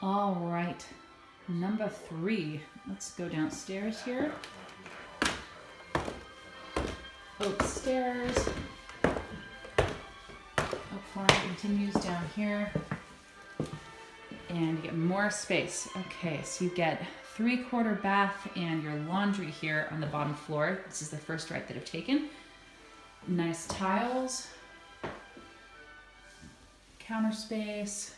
All right, number 3. Let's go downstairs here. Oak stairs. Oak farm continues down here. And you get more space. Okay, so you get 3/4 bath and your laundry here on the bottom floor. This is the first right that I've taken. Nice tiles. Counter space.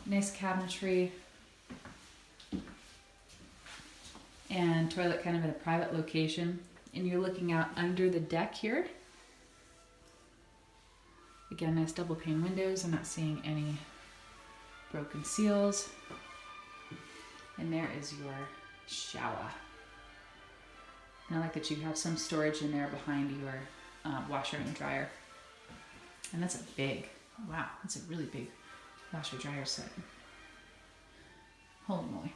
Nice cabinetry. And toilet kind of in a private location. And you're looking out under the deck here. Again, nice double pane windows. I'm not seeing any broken seals. And there is your shower. And I like that you have some storage in there behind your washer and dryer. And that's a big, wow, that's a really big washer dryer set. Holy moly.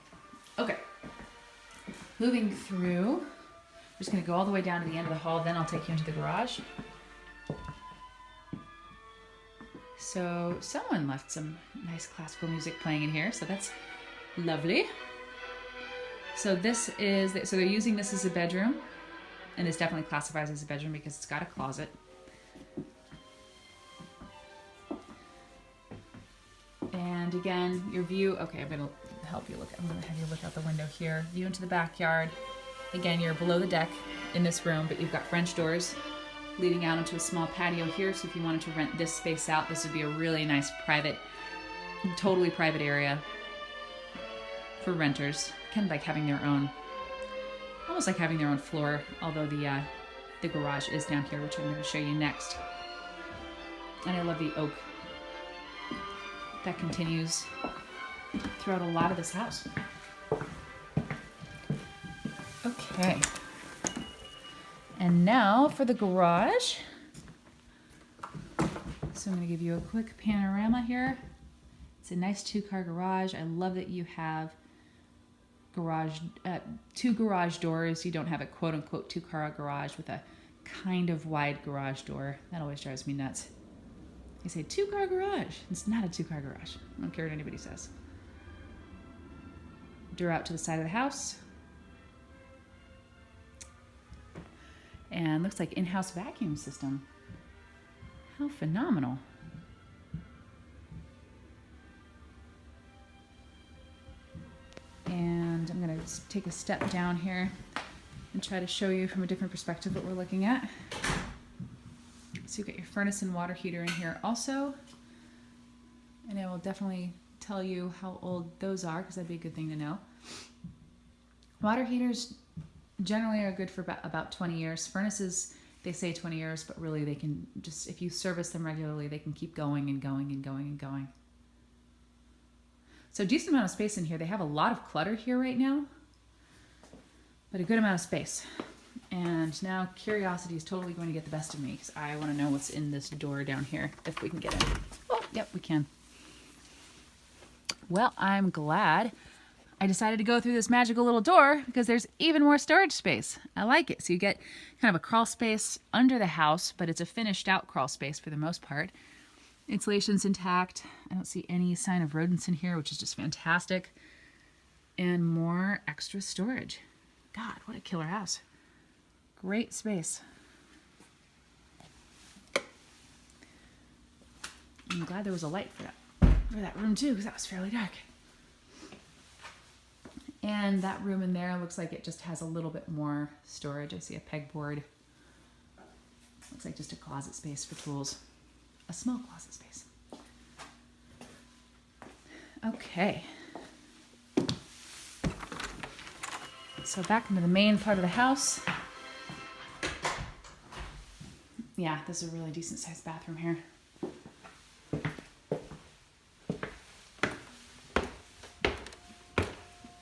Okay. Moving through, we're just going to go all the way down to the end of the hall, then I'll take you into the garage. So someone left some nice classical music playing in here, so that's lovely. So this is, so they're using this as a bedroom, and it's definitely classifies as a bedroom because it's got a closet. And again, your view, okay, I'm gonna help you look, I'm gonna have you look out the window here. View into the backyard. Again, you're below the deck in this room, but you've got French doors leading out into a small patio here. So if you wanted to rent this space out, this would be a really nice private, totally private area for renters. Kind of like having their own, almost like having their own floor, although the garage is down here, which I'm going to show you next. And I love the oak that continues throughout a lot of this house. Okay. And now for the garage. So I'm going to give you a quick panorama here. It's a nice 2-car garage. I love that you have garage, 2 garage doors. You don't have a quote-unquote 2-car garage with a kind of wide garage door. That always drives me nuts. They say 2-car garage. It's not a 2-car garage. I don't care what anybody says. Door out to the side of the house. And looks like in-house vacuum system. How phenomenal. And I'm going to take a step down here and try to show you from a different perspective what we're looking at. So you've got your furnace and water heater in here also. And I will definitely tell you how old those are because that'd be a good thing to know. Water heaters generally are good for about 20 years. Furnaces, they say 20 years, but really they can just, if you service them regularly, they can keep going and going and going and going. So decent amount of space in here. They have a lot of clutter here right now, but a good amount of space. And now curiosity is totally going to get the best of me because I want to know what's in this door down here, if we can get in. Oh, yep, we can. Well, I'm glad I decided to go through this magical little door because there's even more storage space. I like it. So you get kind of a crawl space under the house, but it's a finished out crawl space for the most part. Insulation's intact. I don't see any sign of rodents in here, which is just fantastic. And more extra storage. God, what a killer house. Great space. I'm glad there was a light for that room too, because that was fairly dark. And that room in there looks like it just has a little bit more storage. I see a pegboard. Looks like just a closet space for tools. A small closet space. Okay. So back into the main part of the house. Yeah, this is a really decent sized bathroom here.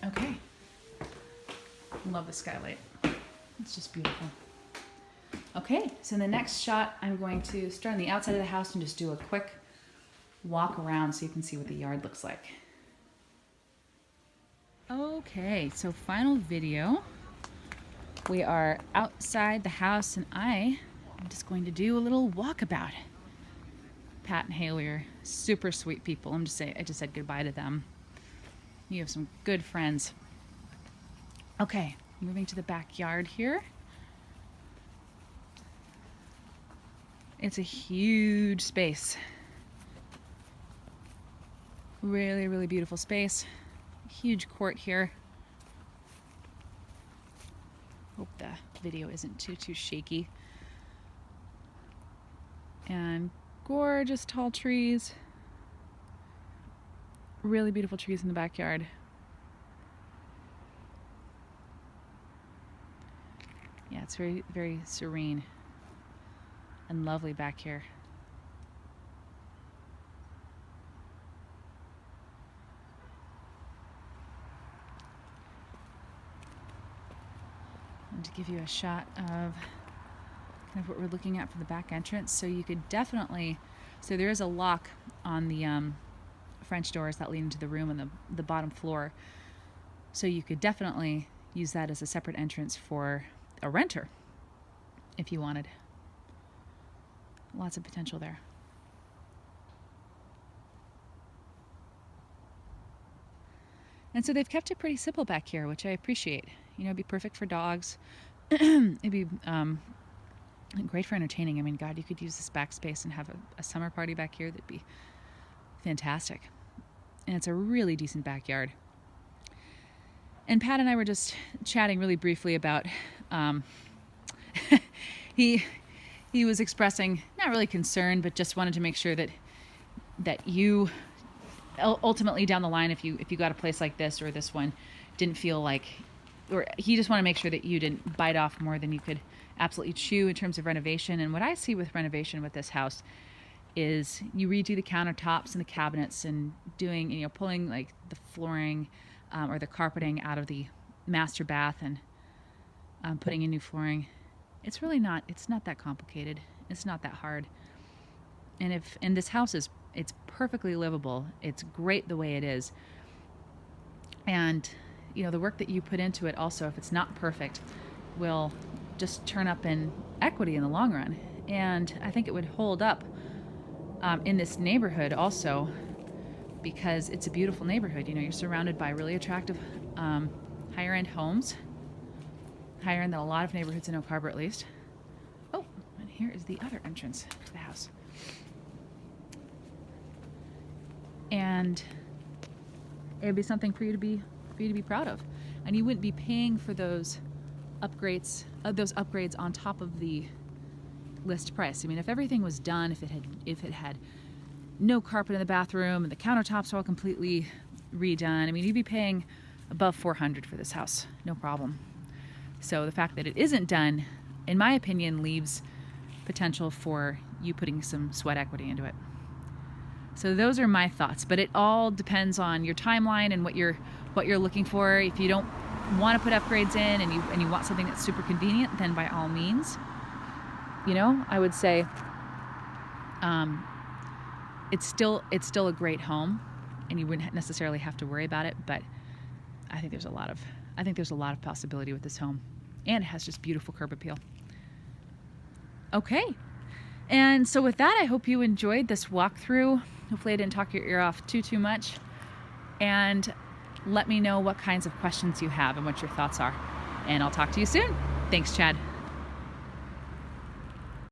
Okay. Love the skylight. It's just beautiful. Okay, so in the next shot, I'm going to start on the outside of the house and just do a quick walk around so you can see what the yard looks like. Okay, so final video. We are outside the house and I am just going to do a little walkabout. Pat and Haley are super sweet people. I just said goodbye to them. You have some good friends. Okay, moving to the backyard here. It's a huge space. Really, really beautiful space. Huge court here. Hope the video isn't too shaky. And gorgeous tall trees. Really beautiful trees in the backyard. Yeah, it's very, very serene and lovely back here. And to give you a shot of kind of what we're looking at for the back entrance, so you could definitely, so there is a lock on the French doors that lead into the room on the bottom floor, so you could definitely use that as a separate entrance for a renter if you wanted. Lots of potential there. And so they've kept it pretty simple back here, which I appreciate. You know, it'd be perfect for dogs. It'd be great for entertaining. I mean, God, you could use this backspace and have a summer party back here. That'd be fantastic. And it's a really decent backyard. And Pat and I were just chatting really briefly about, he was expressing, not really concern, but just wanted to make sure that you ultimately down the line, if you got a place like this or this one, didn't feel like, or he just wanted to make sure that you didn't bite off more than you could absolutely chew in terms of renovation. And what I see with renovation with this house is you redo the countertops and the cabinets and doing, you know, pulling like the flooring or the carpeting out of the master bath and putting in new flooring. It's really not, it's not that complicated. It's not that hard. And this house it's perfectly livable. It's great the way it is. And, you know, the work that you put into it also, if it's not perfect, will just turn up in equity in the long run. And I think it would hold up in this neighborhood also, because it's a beautiful neighborhood. You know, you're surrounded by really attractive higher end homes, higher end than a lot of neighborhoods in Oak Harbor at least. Oh, and here is the other entrance to the house. And it would be something for you to be proud of, and you wouldn't be paying for those upgrades on top of the list price. I mean, if everything was done, if it had no carpet in the bathroom and the countertops are all completely redone, I mean, you'd be paying above $400 for this house, no problem. So the fact that it isn't done, in my opinion, leaves potential for you putting some sweat equity into it. So those are my thoughts, but it all depends on your timeline and what you're looking for. If you don't want to put upgrades in and you want something that's super convenient, then by all means, you know, I would say it's still a great home, and you wouldn't necessarily have to worry about it. But I think there's a lot of possibility with this home, and it has just beautiful curb appeal. Okay. And so with that, I hope you enjoyed this walkthrough. Hopefully I didn't talk your ear off too much. And let me know what kinds of questions you have and what your thoughts are. And I'll talk to you soon. Thanks, Chad.